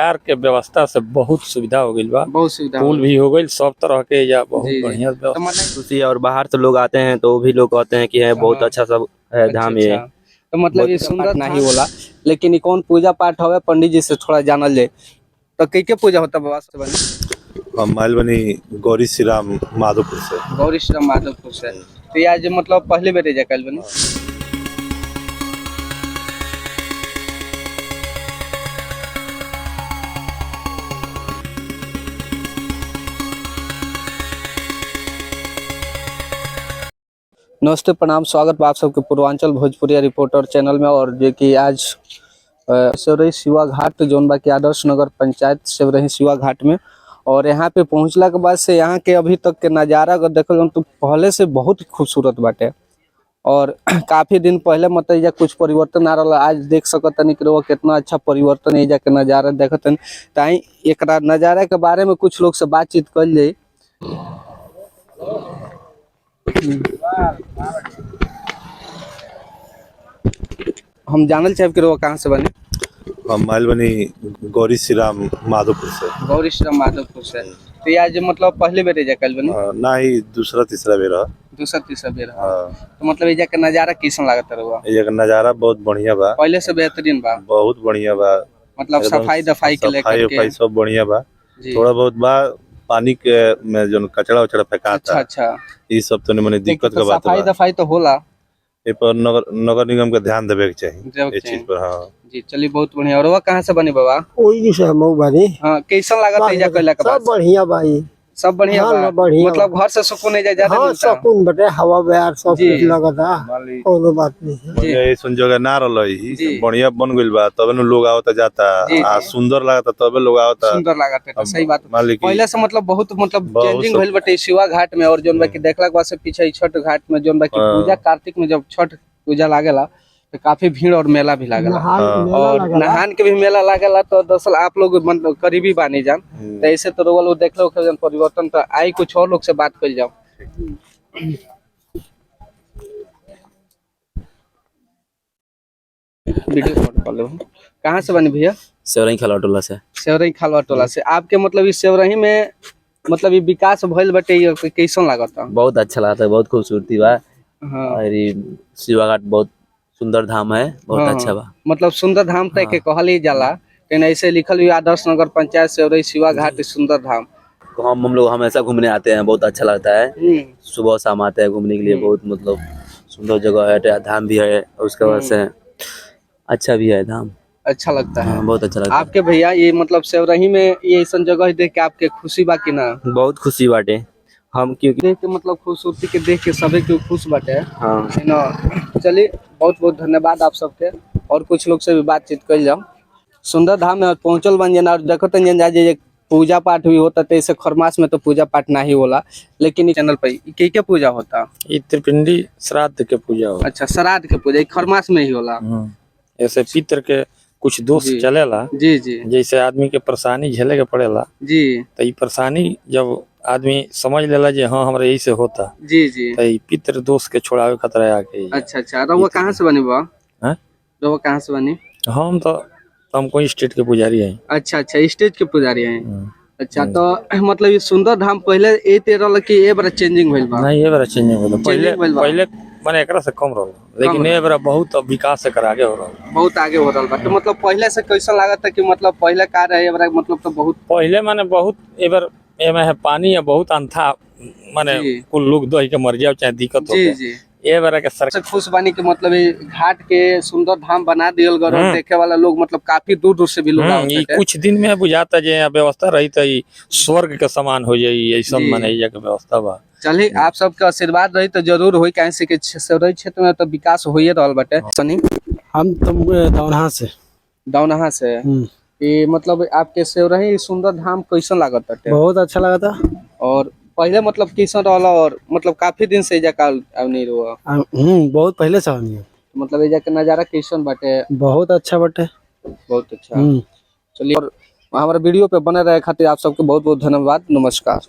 सरकार के व्यवस्था से बहुत सुविधा हो गई बा, बहुत सुविधा पुल भी हो गई, सब तरह के या बहुत बढ़िया तो व्यवस्था। खुशी और बाहर से लोग आते हैं तो वो भी लोग कहते हैं कि है बहुत अच्छा सब है धाम ये। तो मतलब ये सुंदर नहीं होला, लेकिन कौन पूजा पाठ हवे पंडित जी से थोड़ा जानल जाए। तो कई के पूजा होता बाबा से बनी? हम माइल बनी गौरी श्री राम माधोपुर से। गौरी श्री राम माधोपुर से। तो ये आज मतलब पहले बेटे जा कल बनी। नमस्ते, प्रणाम, स्वागत बा आप सबके पूर्वांचल भोजपुरिया रिपोर्टर चैनल में। और जो कि आज सेवरही शिवा घाट जोन बा की आदर्श नगर पंचायत सेवरही शिवा घाट में, और यहाँ पे पहुँचला के बाद से यहाँ के अभी तक के नज़ारा अगर देखल तो पहले से बहुत खूबसूरत बाटे। और काफ़ी दिन पहले मतलब कुछ परिवर्तन आ रहा, आज देख सकतनी कि वो कितना अच्छा परिवर्तन है के नज़ारा देखतन। ताई एक नज़ारा के बारे में कुछ लोग से बातचीत कर जाए। हम जानल चाहे कि कहाँ से बने? हम माइल बनी गौरी श्री राम माधोपुर से। गौरी श्री राम माधोपुर से। तो ये आज मतलब पहले बेटे जा कल बनी? ना ही दूसरा तीसरा बेर है। दूसरा तीसरा बेर। तो मतलब ये जाके नज़ारा कैसा लागत रहा? ये नज़ारा बहुत बढ़िया बा, पहले से बेहतरीन बा, बहुत बढ़िया बा। मतलब सफाई दफाई के लेकर के सब बढ़िया बा। थोड़ा बहुत बा पानी के में जो कचरा उचड़ा फेंकाता। अच्छा ये सब तो नहीं दिक्कत का बात सफाई दफाई तो होला, ये पर नगर निगम का ध्यान देवे के चाहिए इस चीज पर। हाँ जी, चलिए बहुत बढ़िया। और वह कहाँ से बनी बाबा? ओही से हम बनी। हाँ, कैसा लागत है जा कइला के बाद? सब बढ़िया भाई, सब बढ़िया हाँ, बा? बढ़िया मतलब घर से सुकून नहीं ज्यादा हाँ, मिलता? सुकून बटे, हवा बयार सब जी। कुछ लगता, कोनो बात नहीं है। जी। ये सुन जगह ना रही जी। बढ़िया बन गइल बा, तबे न लोग आवता जाता। जी। सुंदर लागता तबे लोग आवता। सुंदर लागत है, तो सही बात। मालिक पहले से मतलब बहुत बहुत चेंजिंग सब- भइल बटे शिवा घाट में। और जोन बा की देखला के बाद से पीछे छठ घाट में जोन बा की हाँ। पूजा कार्तिक में जब छठ पूजा लागेला तो काफी भीड़ और मेला भी लागेला, और नहान के भी मेला लागेला। तो दरअसल आप लोग मतलब करीबी बानी जान, तो ऐसे तो रोल देख लो परिवर्तन। तो आई कुछ और लोग से बात कर जाओ। वीडियो रिकॉर्ड कर लो। कहाँ से बनी भैया? सेवरही खलवा टोला से। सेवरही खालवा टोला से। आपके मतलब इस सेवरही में मतलब ये विकास भइल बटे, ये कैसन लागता? बहुत अच्छा लगता है, बहुत खूबसूरती बा। हाँ। और ये शिवा घाट बहुत सुंदर धाम है, बहुत हाँ। अच्छा बा। मतलब सुंदर धाम तक के कहल ही जाला, लेकिन ऐसे लिखल भी आदर्श नगर पंचायत सेवरही शिवा घाट सुंदर धाम। हम लोग हमेशा घूमने आते हैं, बहुत अच्छा लगता है। सुबह शाम आते हैं घूमने के लिए, बहुत मतलब सुंदर जगह है, धाम भी है। और उसके बाद से अच्छा भी है धाम, अच्छा लगता है। हाँ, बहुत अच्छा लगता है। आपके भैया ये मतलब सेवरही में ये ऐसा जगह देख के आपके खुशी बा कि ना? बहुत खुशी बाटे हम, क्योंकि देख के मतलब खूबसूरती के देख के सभी के खुश बाटे। हाँ है ना? चलिए बहुत बहुत धन्यवाद आप सबके। और कुछ लोग से भी बातचीत कर जाओ। सुंदर धाम में पहुंचल बन जाना। और देखो तन जे पूजा पाठ भी होता तो ऐसे खरमास में तो पूजा पाठ ना ही होला, लेकिन इस चैनल पे क्या पूजा होता? ये त्रिपिंडी श्राद्ध के पूजा हो। अच्छा, श्राद्ध के पूजा खरमास में ही होला। ऐसे पितर के कुछ दोष जी। चलेला, जी जी जैसे आदमी के परेशानी झेले के पड़ेला, जी तो ये परेशानी जब आदमी समझ लेला जे हाँ हमरा यही से होता, जी जी। तो ये पितर दोष के छोड़ावे खातिर आके। अच्छा अच्छा। रउआ कहाँ से बनी बा? हाँ? रउआ कहाँ से बनी? हम कोई स्टेट के पुजारी हैं। अच्छा अच्छा, स्टेज के पुजारी हैं। अच्छा, तो मतलब ये सुंदर धाम पहले ए तेरह कि ए बड़ा चेंजिंग भइल बा? नहीं, ये बड़ा चेंजिंग होला। पहले भइल बा। पहले माने एकरा से कम रहल, लेकिन ये बड़ा बहुत विकास से आगे हो रहल। बहुत आगे हो रहा बा। तो मतलब पहले से कैसा लागत है कि मतलब पहले का रहे ए बड़ा मतलब तो बहुत पहले माने बहुत एबर एमे है पानी है बहुत अंथा, माने जी। कुल लोग दही के मर जाओ चाहे दिक्कत हो। जी जी। ये बार के सरकार सबसे खुश बानी कि मतलब ये घाट के सुंदर धाम बना दियल गए, और देखे वाला लोग मतलब काफी दूर दूर से भी लोग आवत ये है। कुछ दिन में बुझाता जे यहाँ व्यवस्था रही तो ये स्वर्ग के समान हो जाई, ऐसा जी। माने ये के व्यवस्था बा। चलिए, आप सबके आशीर्वाद रही तो जरूर होई, काहे से कि सेवरही क्षेत्र में तो विकास हो ही रहल बाटे। सनी हम तो दौनहा से। दौनहा से। ये मतलब आपके सेवरही सुंदर धाम कैसन लागत बाटे? बहुत अच्छा लगा था। और पहले मतलब कैसन रहला, और मतलब काफी दिन से एजा काल नहीं रहुआ? बहुत पहले से आनी है। मतलब एजा के नजारा कैसन बाटे? बहुत अच्छा बटे। बहुत अच्छा। चलिए, और हमारे वीडियो पे बने रहे खातिर आप सबके बहुत बहुत धन्यवाद। नमस्कार।